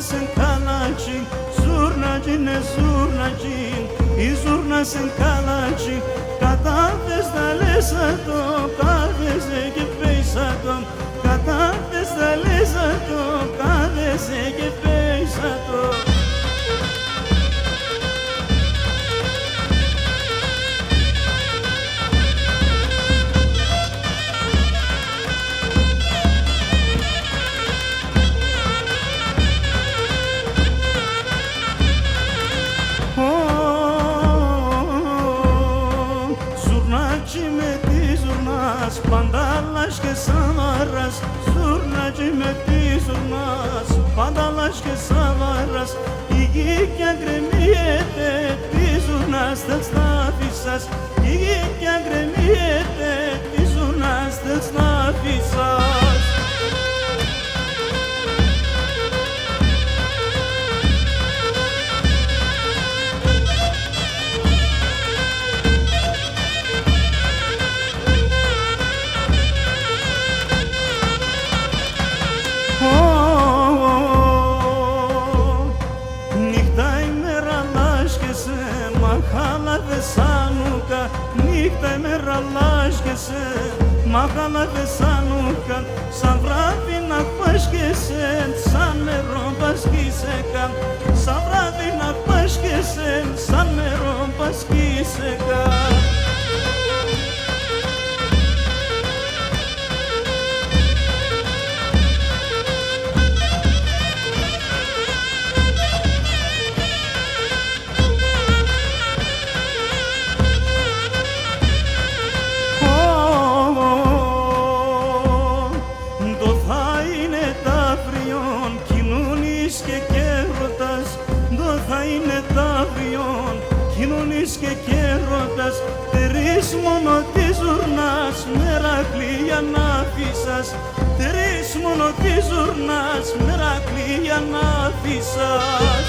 sen kalacin, zurnacine zurnacin, i zurna sen kalacin, kada vestale sato, kaveze ke peisato, kada vestale sato, kaveze ke peisato. Pandalaş ke savaras, zurnacı meti zurnas. Pandalaş ke savaras, igi kya gremiyete, ti zurnas tel snafisas. Igi kya gremiyete, ti zurnas tel snafisas. Νύχτα ημέρα λάσκεσαι, μάγαλα βεσάνουκαν, σαν βράδυ να πάσχεσαι, σαν νερό πασχίσεκαν, σαν βράδυ να πάσχεσαι, σαν νερό πασχίσεκαν. Κοινωνείς και κέρωτας, τρεις μόνο της ζουρνάς, Μερακλή για να αφήσας. Τρεις μόνο της ζουρνάς, Μερακλή για να αφήσας.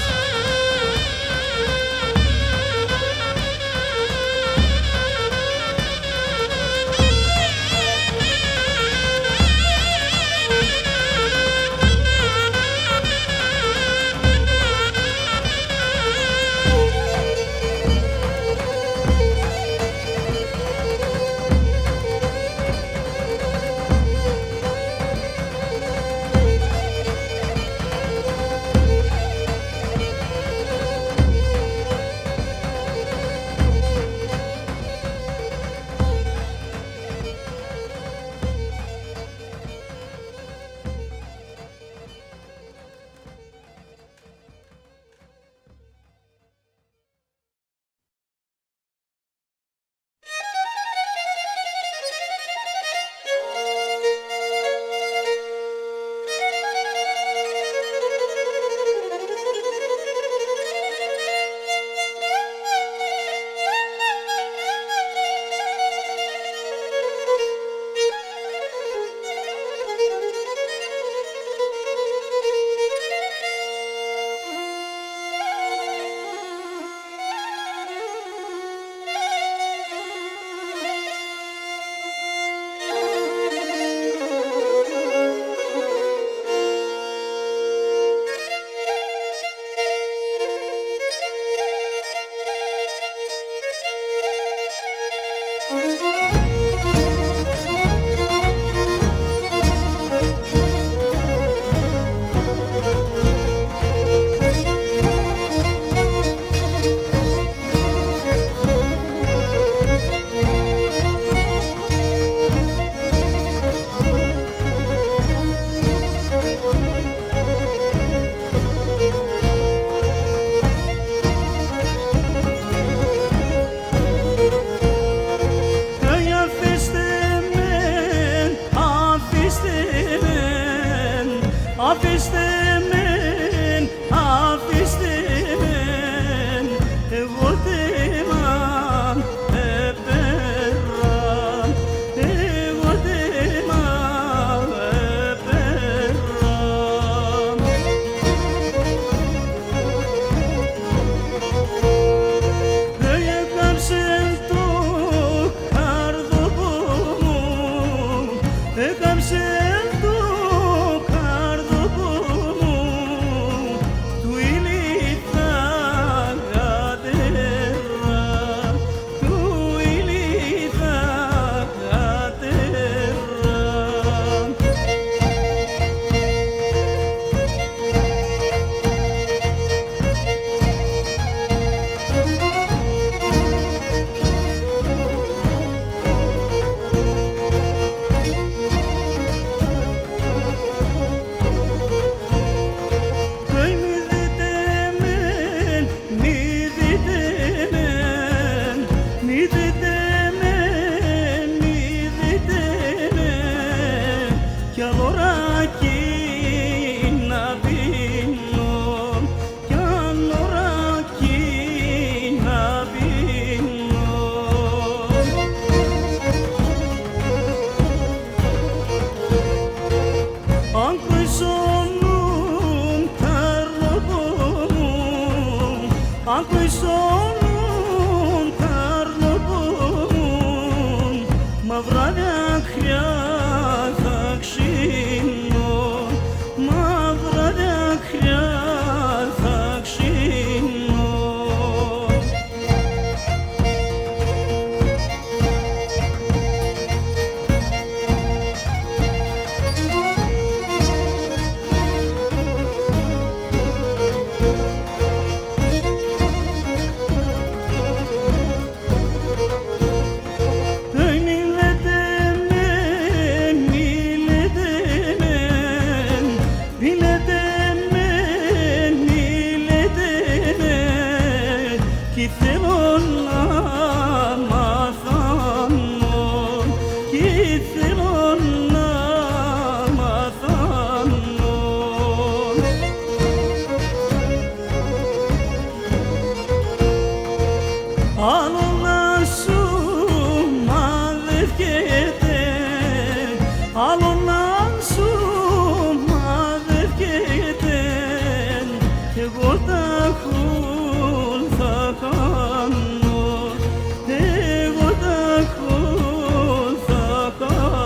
ακουισώνουν καρνοπούν, μαύρα δάκρυα θα ξύνω, μαύρα δάκρυα θα ξύνω. Κι θέλω να μαθάνω, κι θέλω να μαθάνω. Άλλο να σου μαδευκέται, άλλο να σου μαδευκέται, κι εγώ τα θα κάνω, εγώ τα θα κάνω.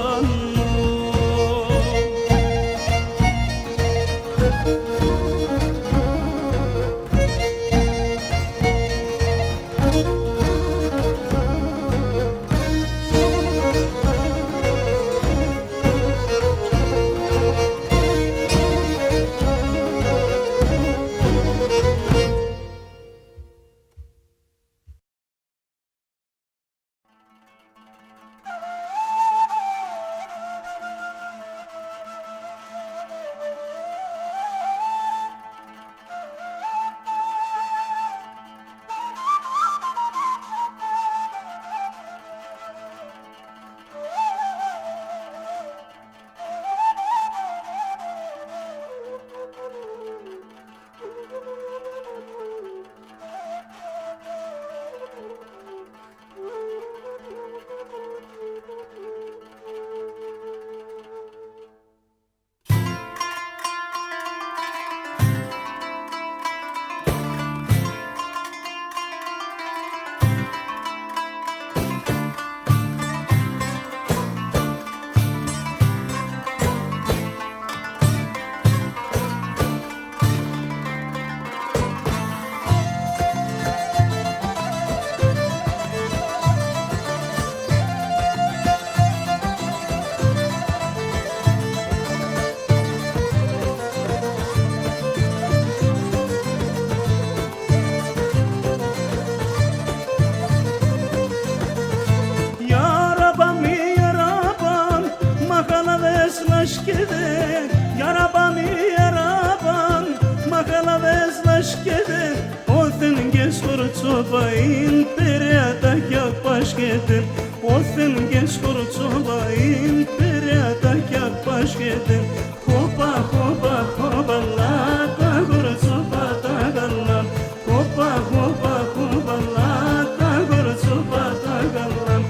Skorçobayın peryataka paşketin, Othen ge skorçobayın peryataka paşketin. Hopa hopa hopa la ta gorçoba ta gallam, hopa hopa hopa la ta gorçoba ta gallam.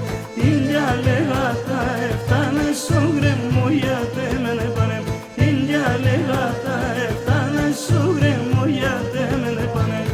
India legata eftane sogre moya temene panem, India legata eftane sogre moya temene panem.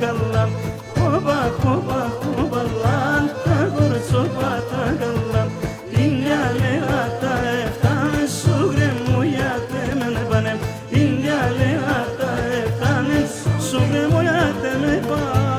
tagalla hoba hoba hoba lan tagor soba tagalla ingale ata eftan sugre moya temen banem ingale ata eftan sugre moya temen banem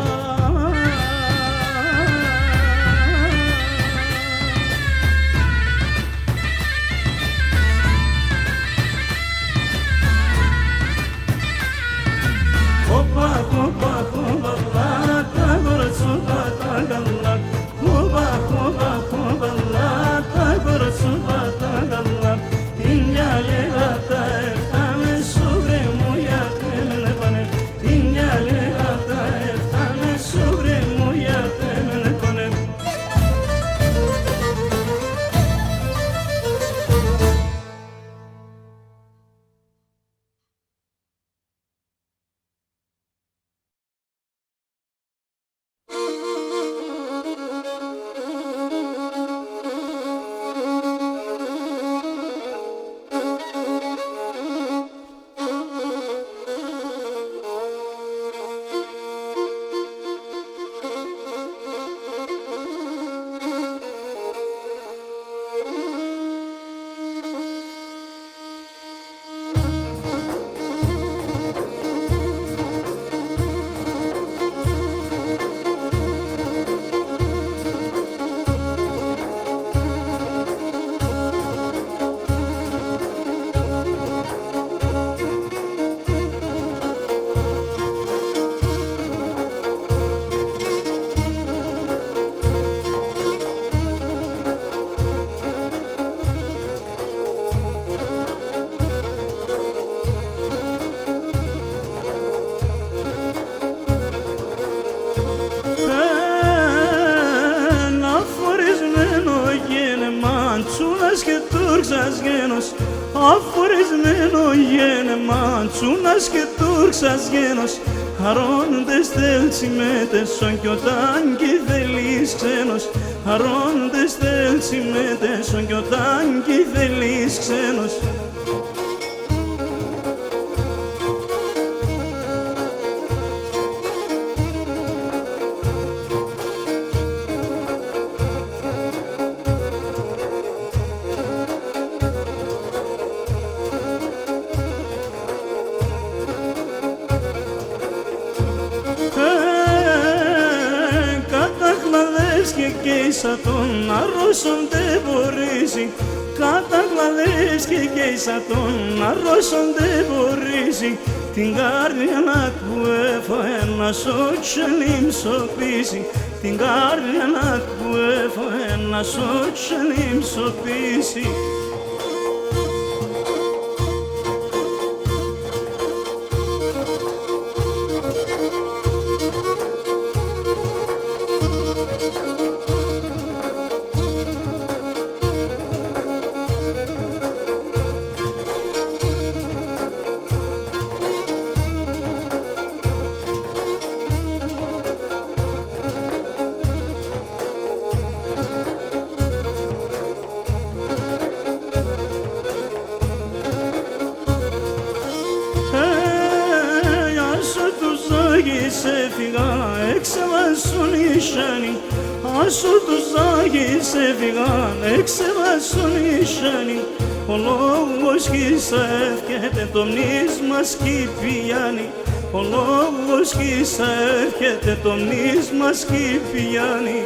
Αφορισμένο γένεμα τσούνας και Τούρξας γένος χαρώντες τελτσιμέτεσον κι όταν κι θέλεις ξένος χαρώντες τελτσιμέτεσον κι όταν κι θέλεις ξένος Κέισα τον αρρώσον δεν μπορίζει καταγλαδές και κέισα τον αρρώσον δεν μπορίζει την καρδιά να του έφω σοτσελίμ σοπίσει την καρδιά να του έφω σοτσελίμ σοπίσει Έξεβασον οι σάνοι, άσο τους Άγιες έφυγαν, έξεβασον οι σάνοι. Ο λόγος χίσα εύχεται το μνήσμα σκυπιάνει, ο λόγος χίσα εύχεται το μνήσμα σκυπιάνει.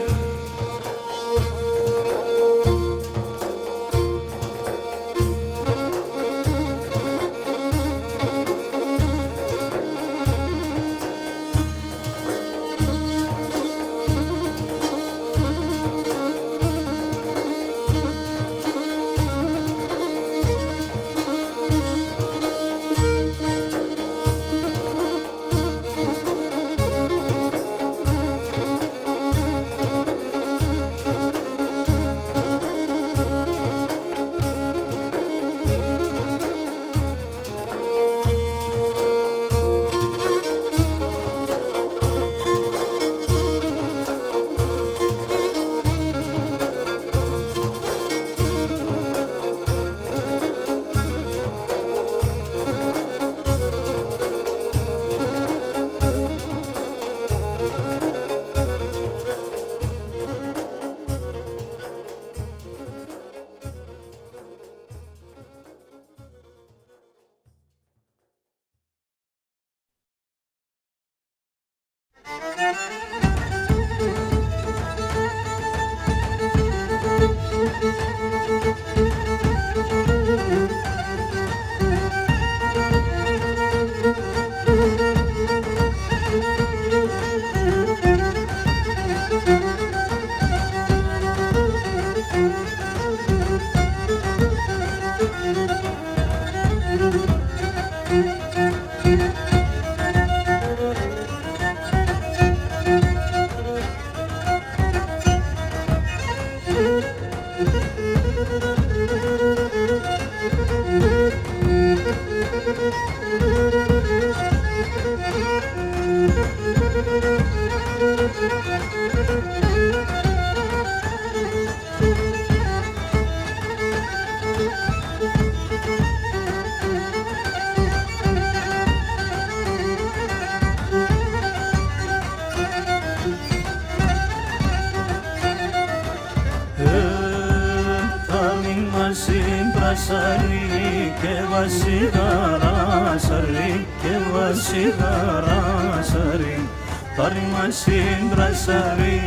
Σαρί και βασιγαρά σαρί και βασιγαρά σαρί πάρει μας σύμπρα σαρί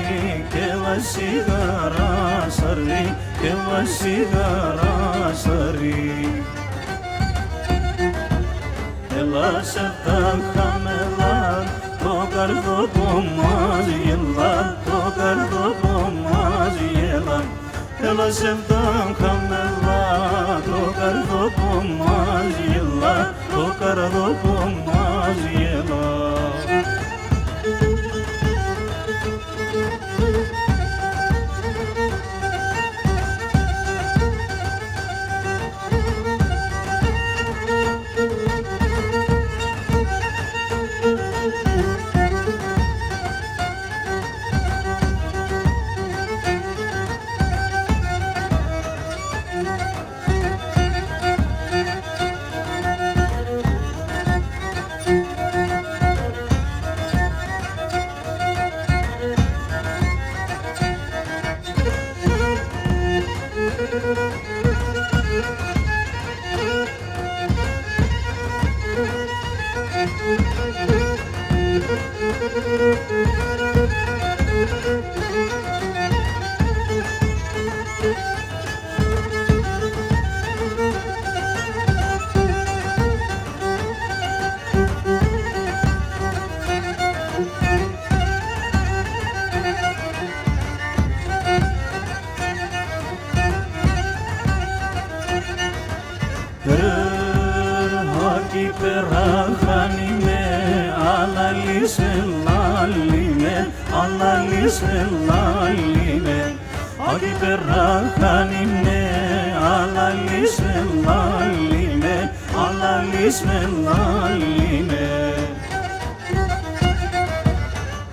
και βασιγαρά σαρί και βασιγαρά σαρί έλα σε τα χαμελά το καρδοπομάζι έλα το καρδοπομάζι έλα έλα σε τα χαμελά το καρδοπομάζι έλα το καρδοπομάζι έλα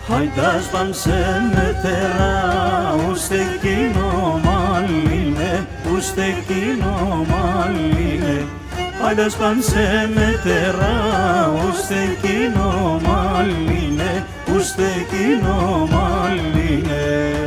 Χαϊτάς παν σε μετερά, ουστε κοινό μαλλίνε, ουστε κοινό μαλλίνε. Χαϊτάς παν σε μετερά, ουστε κοινό μαλλίνε, ουστε κοινό μαλλίνε.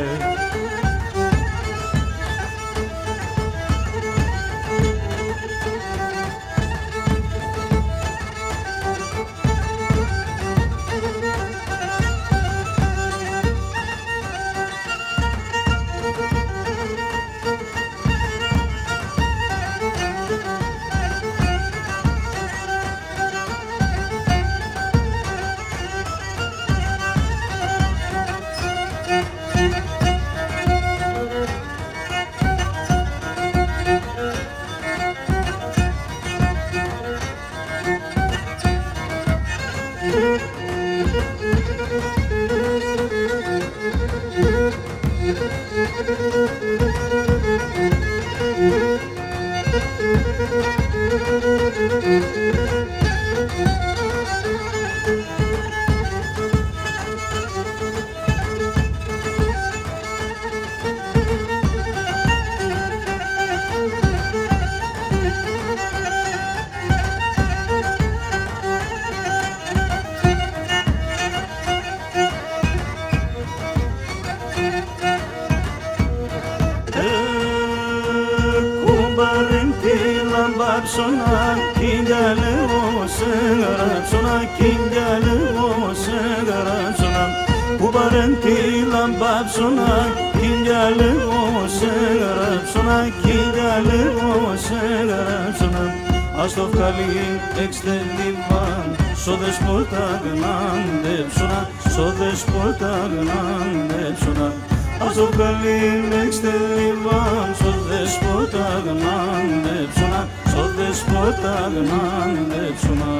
Ψωνά κιγκαλεύω σε γραψωνά, κιγκαλεύω σε γραψωνά. Που πάρεν τη λάμπα ψωνά, κιγκαλεύω σε γραψωνά, κιγκαλεύω σε γραψωνά. Ας το βγάλει εξτελίβαν, σο δεσπότα γνάντε ψωνά, σο δεσπότα γνάντε ψωνά. Ας το βγάλει εξτελίβαν, σο δεσπότα γνάντε ψωνά, σο δεσπότα γνάντε ψωνά.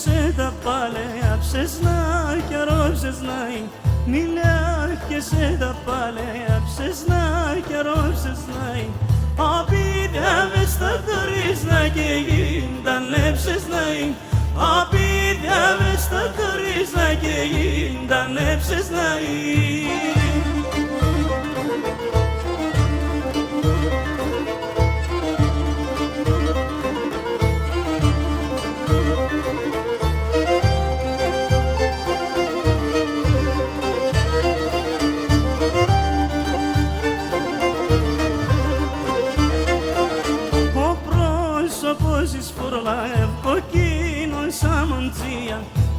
σε τα παλαιά ψεσνά και ροψεσνάι, μιλά και σε τα παλαιά ψεσνά και ροψεσνάι. Απίδια μες στα τουρίσνα και γίνταν λέψεσνάι, απίδια μες στα τουρίσνα και γίνταν λέψεσνάι.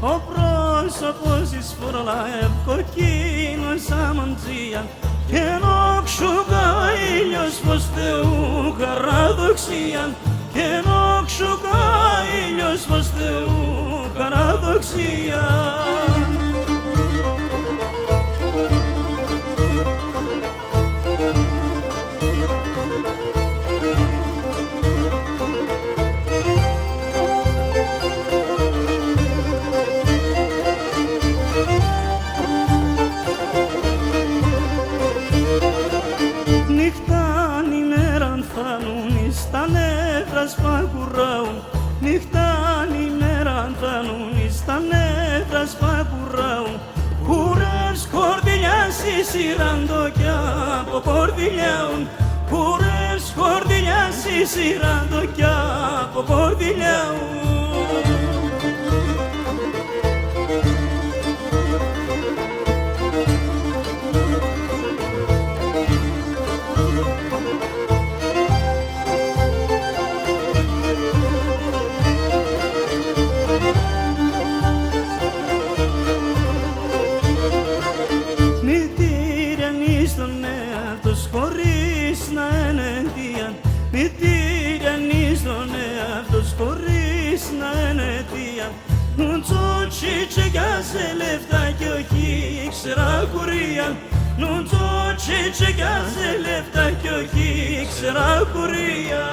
Ο πρόσωπος εις φορολαεύ κοκκίνος αμαντζία και νόξουκα ο ήλιος φως Θεού χαραδοξία και νόξουκα ο ήλιος φως Θεού χαραδοξία. Σπακουράουν, νύχταν ημέραν θανούν, στα νεύρα σπακουράουν. Κουρές κορδιλιάς εισήραντο κι από κορδιλιάουν, κουρές κορδιλιάς εισήραντο κι από κορδιλιάουν. Νουτσότσι κιάσε λεφτά κι όχι ξερά κουρία, νουτσότσι κιάσε λεφτά κι όχι ξερά κουρία.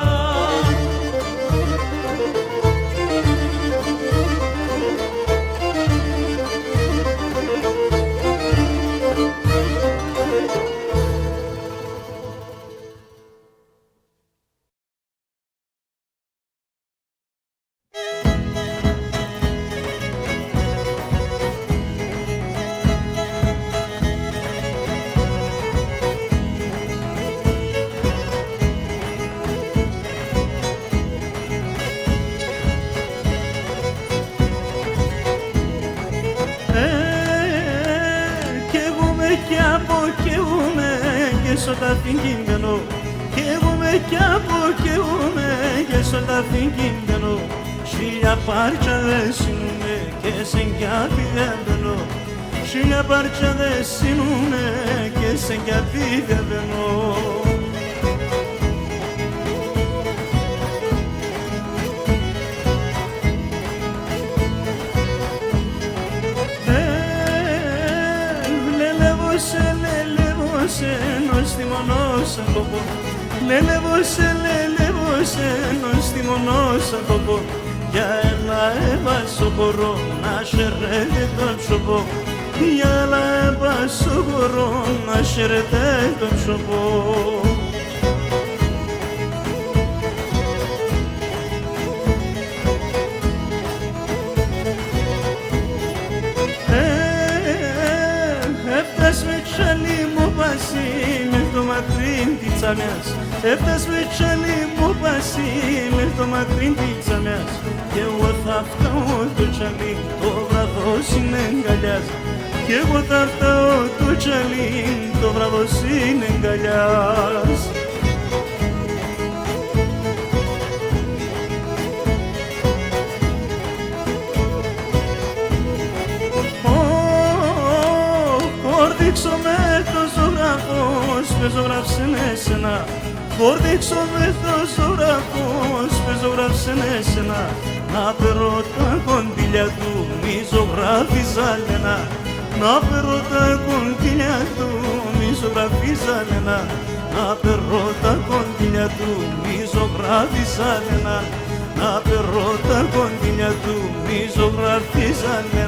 Τα φιγκίνδενο, καίγομαι κι αποκαίγομαι και στο τα φιγκίνδενο. Χίλια πάρτια δε σύνουνε και σε νιάπη δεν μπαινώ, χίλια πάρτια δε σύνουνε και σε νιάπη δεν μπαινώ. Νοστιμονός από λελεύωσε, νοστιμονός από για έλα έβασο μπορώ να χαιρέτε τον ψωπό, για έλα έβασο μπορώ να χαιρέτε τον ψωπό. Έφτας με τσάλι μου πασί με το μακρύν τη τσαμιάς, έφτας με τσάλι μου πασί με το μακρύν τη τσαμιάς, κι εγώ θα φτάω το τσαλί το βραδό συνεγκαλιάς, κι εγώ θα φτάω το τσαλί το βραδό συνεγκαλιάς. Φορτίξω με το ζωγραφός, πεζογράψε με σένα. Φορτίξω με το ζωγραφός, πεζογράψε με σένα. Να φέρω τα κοντήλια του, μη ζωγράφιζα λένα. Να φέρω τα κοντήλια του, μη ζωγράφιζα λένα. Να φέρω τα κοντήλια του, μη ζωγράφιζα λένα. να περώ τα κοντινιά του μη ζωγραφίζανε.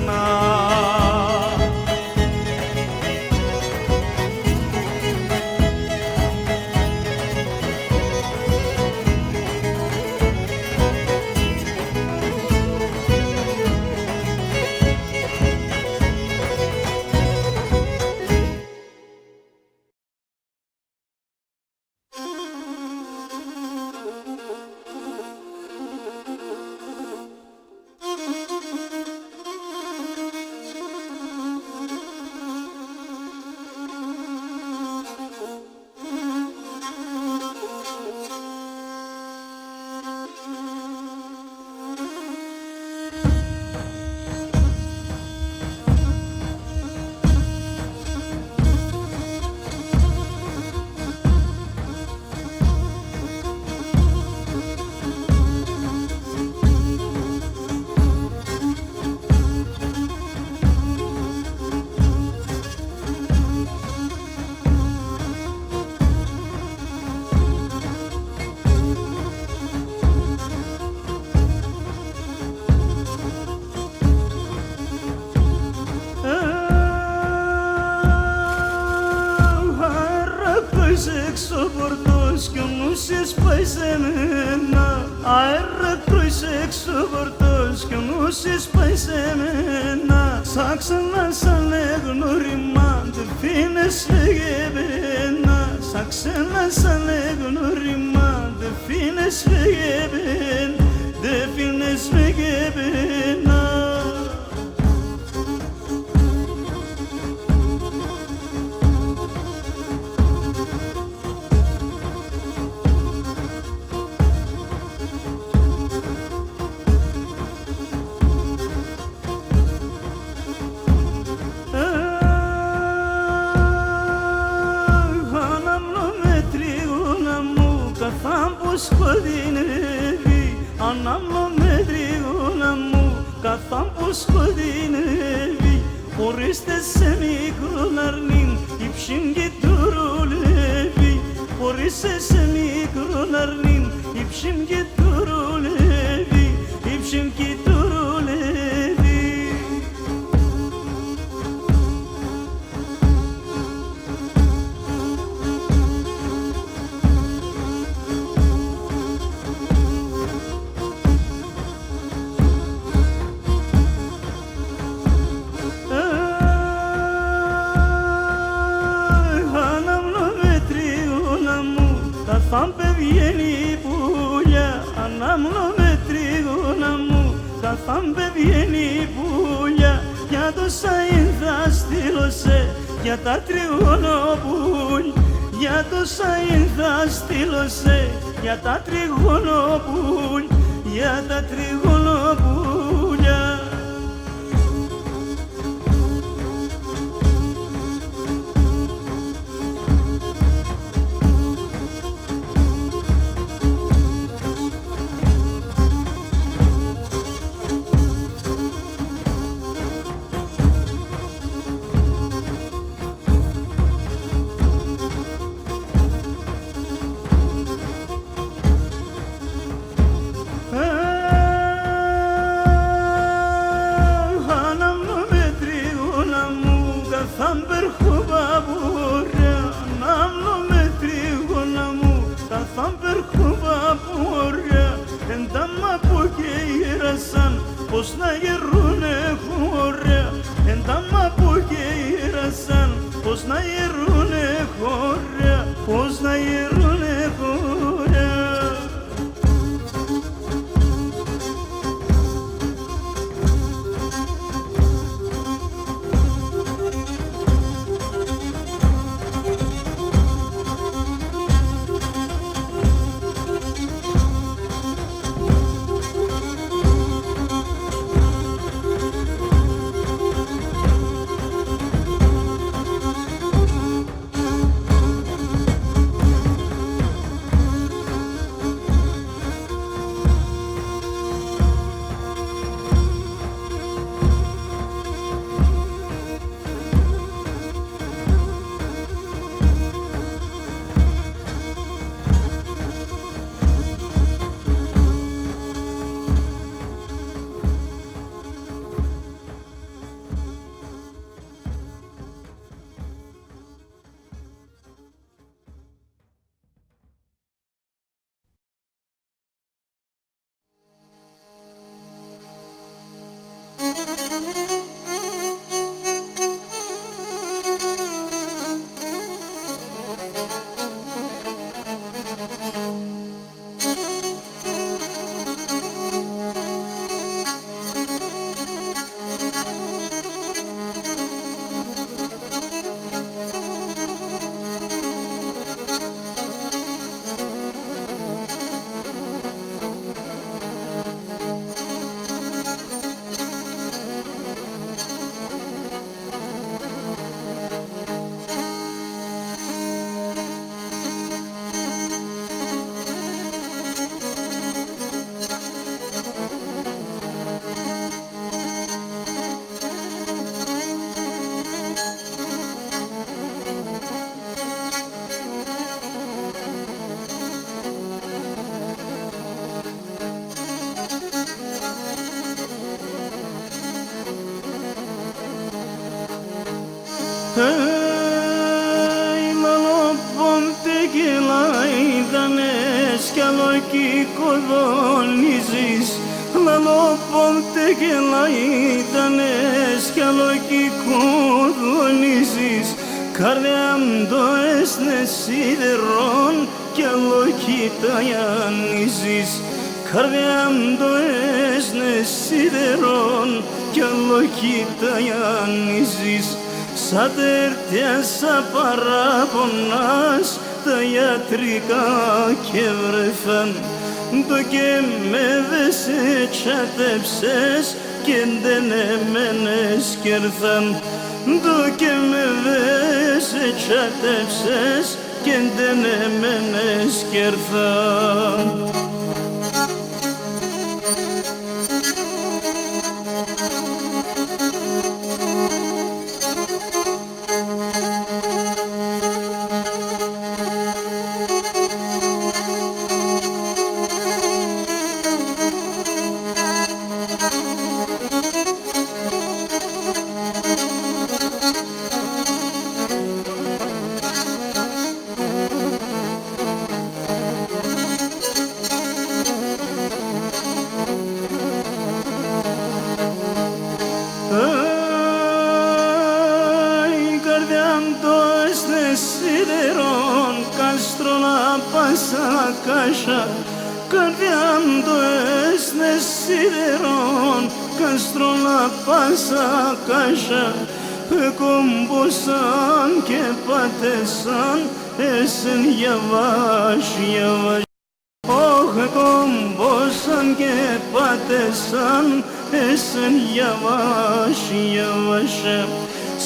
Έξω πορτός κι ο νους πάει σε μένα. Αέρα τρώεις έξω πορτός κι ο νους πάει σε μένα. Σαν ξανά σαν εγνωριμά δεν φύνες φεγε πένα. Σαν ξανά σαν εγνωριμά δεν φύνες φεγε πένα. Δεν φύνες φεγε πένα. Σκοτεινεύει, ανάμω με τριγώνα μου, καθάν πως σκοτεινεύει. Χωρίστε σε μικρό ναρνίν, υψήν και του ρολεύει. Χωρίστε σε μικρό ναρνίν, υψήν και του ρολεύει, υψήν και του ρολεύει. Καθάν πεβγαίνει η πουλιά, ανάμνω με τρίγωνα μου. Καθάν πεβγαίνει η πουλιά, για το σαΐν θα στείλω σε, για τα τριγωνοπούλια. Για το σαΐν θα στείλω σε, για τα τριγωνοπούλια, για τα τριγωνοπούλια. Πώς να γερούνε χώρα, εντάμα που γύρασαν. Πώς να γερούνε χώρα, πώς να γερούνε χώρα. Λαλοπόντε και λαϊδανές κι άλλο εκεί κοδονίζεις. Λαλοπόντε και λαϊδανές κι άλλο εκεί κοδονίζεις. Καρδιά μου το έσνε σιδερών κι άλλο εκεί ταϊανίζεις. Καρδιά μου το έσνε σιδερών κι άλλο εκεί ταϊανίζεις. Σαν τερτιά σαν παραπονάς τα ιατρικά και βρεθαν. Το και με δε σε τσάτεψες και δεν εμένες κερθαν. Το και με δε σε τσάτεψες και δεν εμένες κερθαν. Σιδερών κάστρονα πάσα κάσα. Καρδιά μου το έσνε σιδερών κάστρονα πάσα κάσα. Κομποσαν και πατεσαν εσεν γιαβάς γιαβάς. Όχι κομποσαν και πατεσαν εσεν γιαβάς γιαβάς.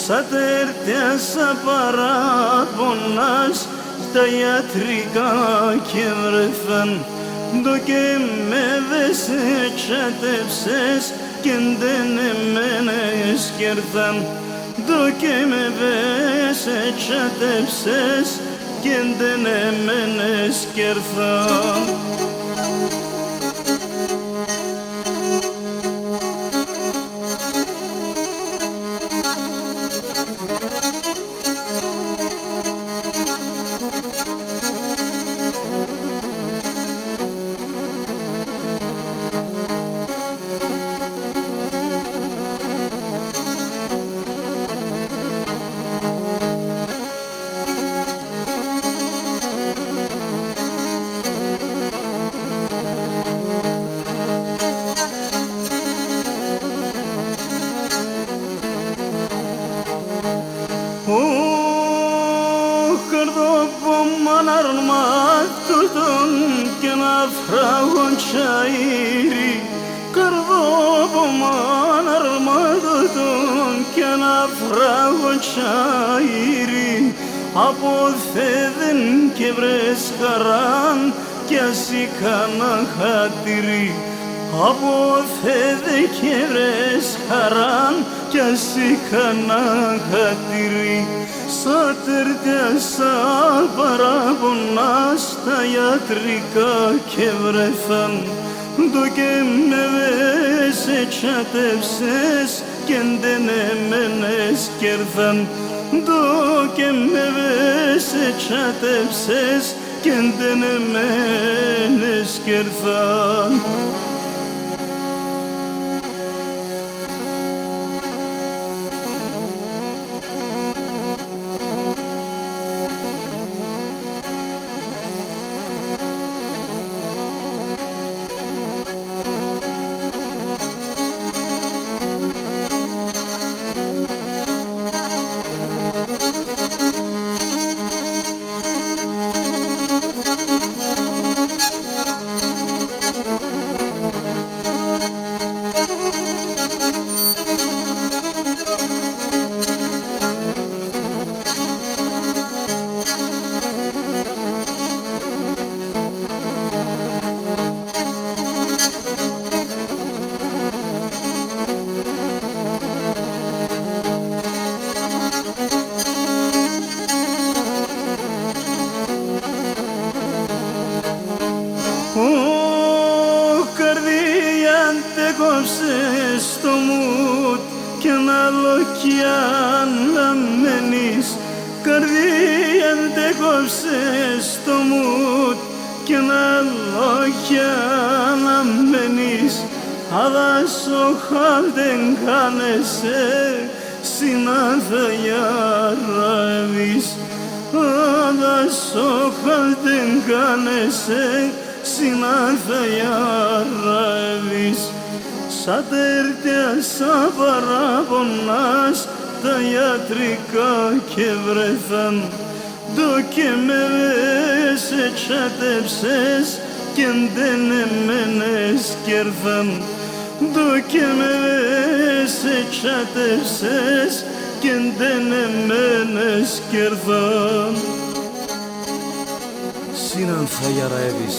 Σαν τερτιά σαν παραπονάς τα ιατρικά και βρεθαν. Το και με δε σε τσάτεψες και δεν εμένες κερθαν. Το και με δε σε τσάτεψες και δεν εμένες κερθαν. Καρδόπομαν αρμάτωτον και να φράγον τσαΐρι. Καρδόπομαν αρμάτωτον και να φράγον τσαΐρι. Από θέδεν και βρες χαράν κι ας είχανα χατήρι. Από θέδε και βρες χαράν κι ας είχανα χατήρι. Σαν τερτιά σαν παραπονάς τα ιατρικά και βρεθαν. Το και με δε σε τσάτεψες και δεν εμένες κερθαν. Το και με δε σε τσάτεψες και δεν εμένες κερθαν. κι ένα άλλο κι αναμένεις, καρδία δεν κόψες το μουτ κι ένα άλλο κι αναμένεις, αδάσοχα δεν κάνεσαι συναθαγιαράβεις, αδάσοχα δεν κάνεσαι συναθαγιαράβεις. Σαν τέρτια σαν παράπονας τα ιατρικά και βρεθαν, το και με σε τσάτεψες και δεν εμένες κέρθαν, το και με σε τσάτεψες και δεν εμένες κέρθαν. Συνανθαγιαράβεις.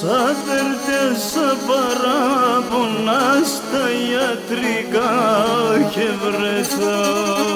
Σαν τέρτια σαν παράπονας τα ιατρικά και βρεθαν.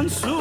αν σου